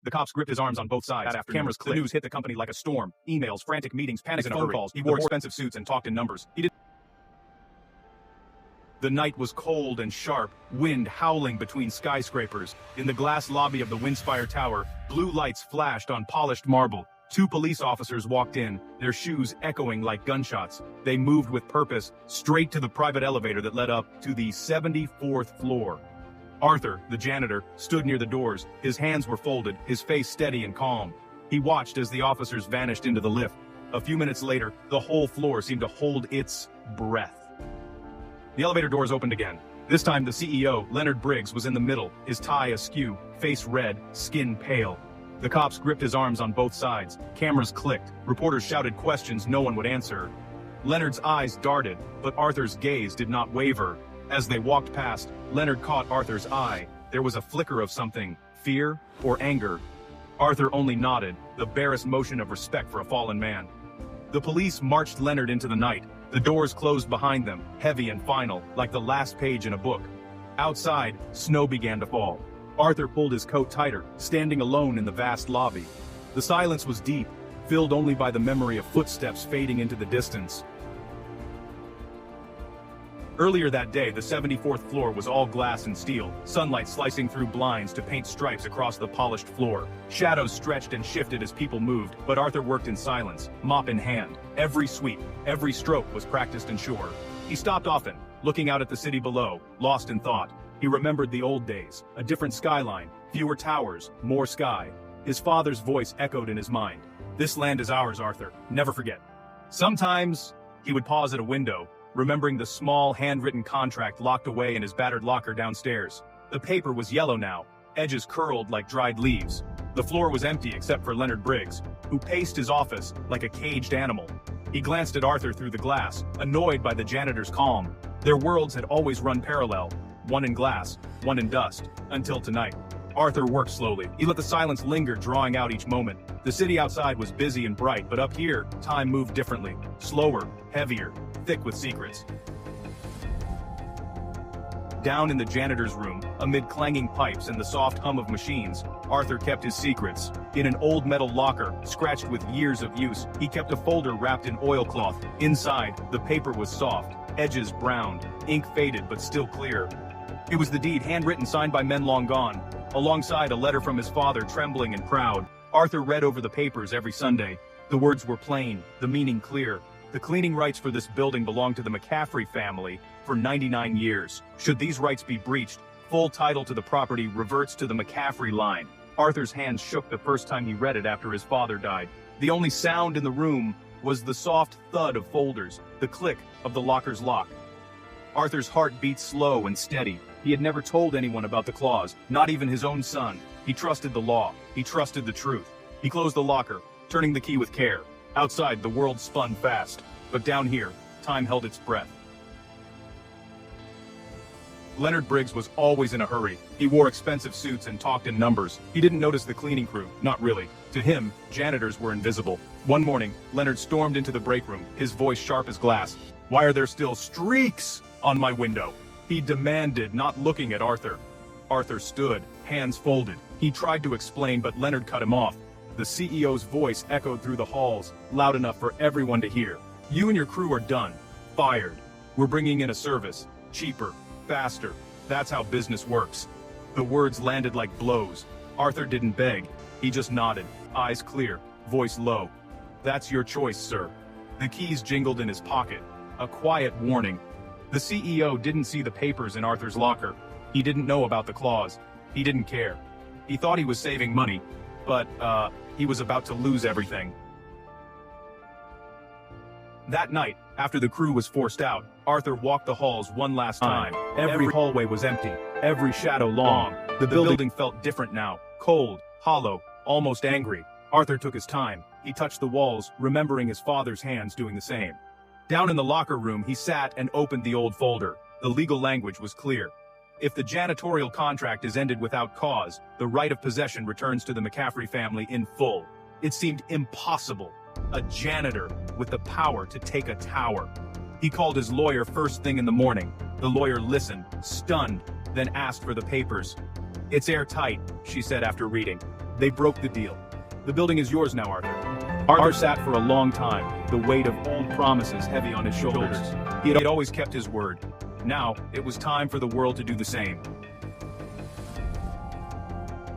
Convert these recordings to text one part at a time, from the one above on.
The cops gripped his arms on both sides. After cameras clicked, the news hit the company like a storm. Emails, frantic meetings, panic phone calls. He wore expensive suits and talked in numbers. The night was cold and sharp, wind howling between skyscrapers. In the glass lobby of the Windspire Tower, blue lights flashed on polished marble. Two police officers walked in, their shoes echoing like gunshots. They moved with purpose, straight to the private elevator that led up to the 74th floor. Arthur, the janitor, stood near the doors. His hands were folded, his face steady and calm. He watched as the officers vanished into the lift. A few minutes later, the whole floor seemed to hold its breath. The elevator doors opened again. This time the CEO, Leonard Briggs, was in the middle, his tie askew, face red, skin pale. The cops gripped his arms on both sides. Cameras clicked. Reporters shouted questions no one would answer. Leonard's eyes darted, but Arthur's gaze did not waver. As they walked past, Leonard caught Arthur's eye. There was a flicker of something, fear or anger. Arthur only nodded, the barest motion of respect for a fallen man. The police marched Leonard into the night. The doors closed behind them, heavy and final, like the last page in a book. Outside, snow began to fall. Arthur pulled his coat tighter, standing alone in the vast lobby. The silence was deep, filled only by the memory of footsteps fading into the distance. Earlier that day, the 74th floor was all glass and steel, sunlight slicing through blinds to paint stripes across the polished floor. Shadows stretched and shifted as people moved, but Arthur worked in silence, mop in hand. Every sweep, every stroke was practiced and sure. He stopped often, looking out at the city below, lost in thought. He remembered the old days, a different skyline, fewer towers, more sky. His father's voice echoed in his mind. "This land is ours, Arthur. Never forget." Sometimes, he would pause at a window, remembering the small, handwritten contract locked away in his battered locker downstairs. The paper was yellow now, edges curled like dried leaves. The floor was empty except for Leonard Briggs, who paced his office like a caged animal. He glanced at Arthur through the glass, annoyed by the janitor's calm. Their worlds had always run parallel, one in glass, one in dust, until tonight. Arthur worked slowly. He let the silence linger, drawing out each moment. The city outside was busy and bright, but up here, time moved differently. Slower, heavier, thick with secrets. Down in the janitor's room, amid clanging pipes and the soft hum of machines, Arthur kept his secrets. In an old metal locker, scratched with years of use, he kept a folder wrapped in oilcloth. Inside, the paper was soft, edges browned, ink faded but still clear. It was the deed, handwritten, signed by men long gone, alongside a letter from his father, trembling and proud. Arthur read over the papers every Sunday. The words were plain, the meaning clear. The cleaning rights for this building belonged to the McCaffrey family for 99 years. Should these rights be breached, full title to the property reverts to the McCaffrey line. Arthur's hands shook the first time he read it after his father died. The only sound in the room was the soft thud of folders, the click of the locker's lock. Arthur's heart beat slow and steady. He had never told anyone about the clause, not even his own son. He trusted the law. He trusted the truth. He closed the locker, turning the key with care. Outside, the world spun fast, but down here, time held its breath. Leonard Briggs was always in a hurry. He wore expensive suits and talked in numbers. He didn't notice the cleaning crew, not really. To him, janitors were invisible. One morning, Leonard stormed into the break room, his voice sharp as glass. "Why are there still streaks on my window?" he demanded, not looking at Arthur. Arthur stood, hands folded. He tried to explain, but Leonard cut him off. The CEO's voice echoed through the halls, loud enough for everyone to hear. "You and your crew are done. Fired. We're bringing in a service. Cheaper. Faster. That's how business works." The words landed like blows. Arthur didn't beg. He just nodded, eyes clear, voice low. "That's your choice, sir." The keys jingled in his pocket. A quiet warning. The CEO didn't see the papers in Arthur's locker. He didn't know about the clause. He didn't care. He thought he was saving money, but, he was about to lose everything. That night, after the crew was forced out, Arthur walked the halls one last time. Every hallway was empty, every shadow long. The building felt different now, cold, hollow, almost angry. Arthur took his time. He touched the walls, remembering his father's hands doing the same. Down in the locker room, he sat and opened the old folder. The legal language was clear. If the janitorial contract is ended without cause, the right of possession returns to the McCaffrey family in full. It seemed impossible. A janitor with the power to take a tower. He called his lawyer first thing in the morning. The lawyer listened, stunned, then asked for the papers. "It's airtight," she said after reading. "They broke the deal. The building is yours now, Arthur." Arthur sat for a long time, the weight of old promises heavy on his shoulders. He had always kept his word. Now, it was time for the world to do the same.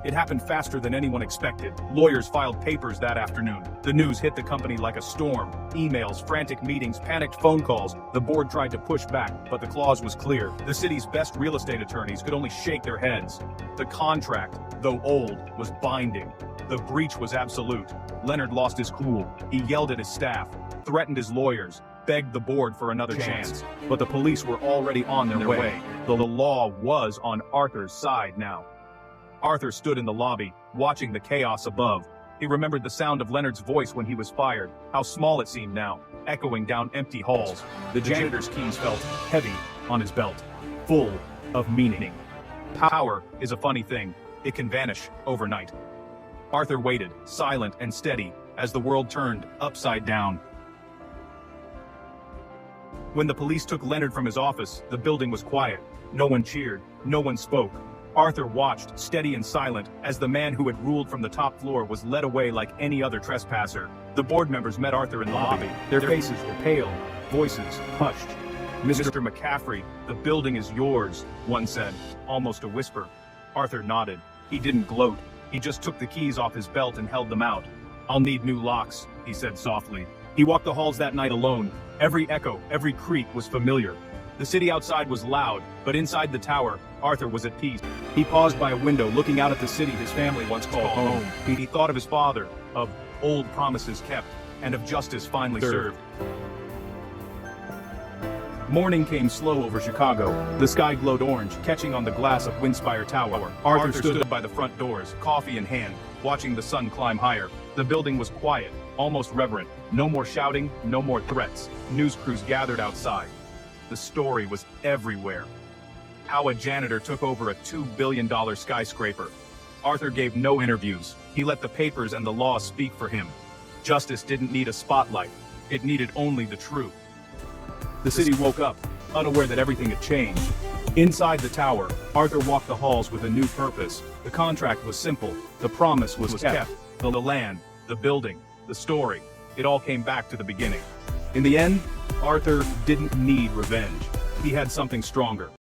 It happened faster than anyone expected. Lawyers filed papers that afternoon. The news hit the company like a storm. Emails, frantic meetings, panicked phone calls. The board tried to push back, but the clause was clear. The city's best real estate attorneys could only shake their heads. The contract, though old, was binding. The breach was absolute. Leonard lost his cool. He yelled at his staff, threatened his lawyers, begged the board for another chance. But the police were already on their way. The law was on Arthur's side now. Arthur stood in the lobby, watching the chaos above. He remembered the sound of Leonard's voice when he was fired, how small it seemed now, echoing down empty halls. The janitor's keys felt heavy on his belt, full of meaning. Power is a funny thing. It can vanish overnight. Arthur waited, silent and steady, as the world turned upside down. When the police took Leonard from his office, the building was quiet. No one cheered, no one spoke. Arthur watched, steady and silent, as the man who had ruled from the top floor was led away like any other trespasser. The board members met Arthur in the lobby. Their faces were pale, voices hushed. "Mr. McCaffrey, the building is yours," one said, almost a whisper. Arthur nodded. He didn't gloat. He just took the keys off his belt and held them out. "I'll need new locks," he said softly. He walked the halls that night alone. Every echo, every creak was familiar. The city outside was loud, but inside the tower, Arthur was at peace. He paused by a window, looking out at the city his family once called home. He thought of his father, of old promises kept, and of justice finally served. Morning came slow over Chicago. The sky glowed orange, catching on the glass of Windspire Tower. Arthur stood by the front doors, coffee in hand, watching the sun climb higher. The building was quiet, almost reverent. No more shouting, no more threats. News crews gathered outside. The story was everywhere. How a janitor took over a $2 billion skyscraper. Arthur gave no interviews. He let the papers and the law speak for him. Justice didn't need a spotlight. It needed only the truth. The city woke up, unaware that everything had changed. Inside the tower, Arthur walked the halls with a new purpose. The contract was simple. The promise was kept. The land, the building, the story. It all came back to the beginning. In the end, Arthur didn't need revenge. He had something stronger.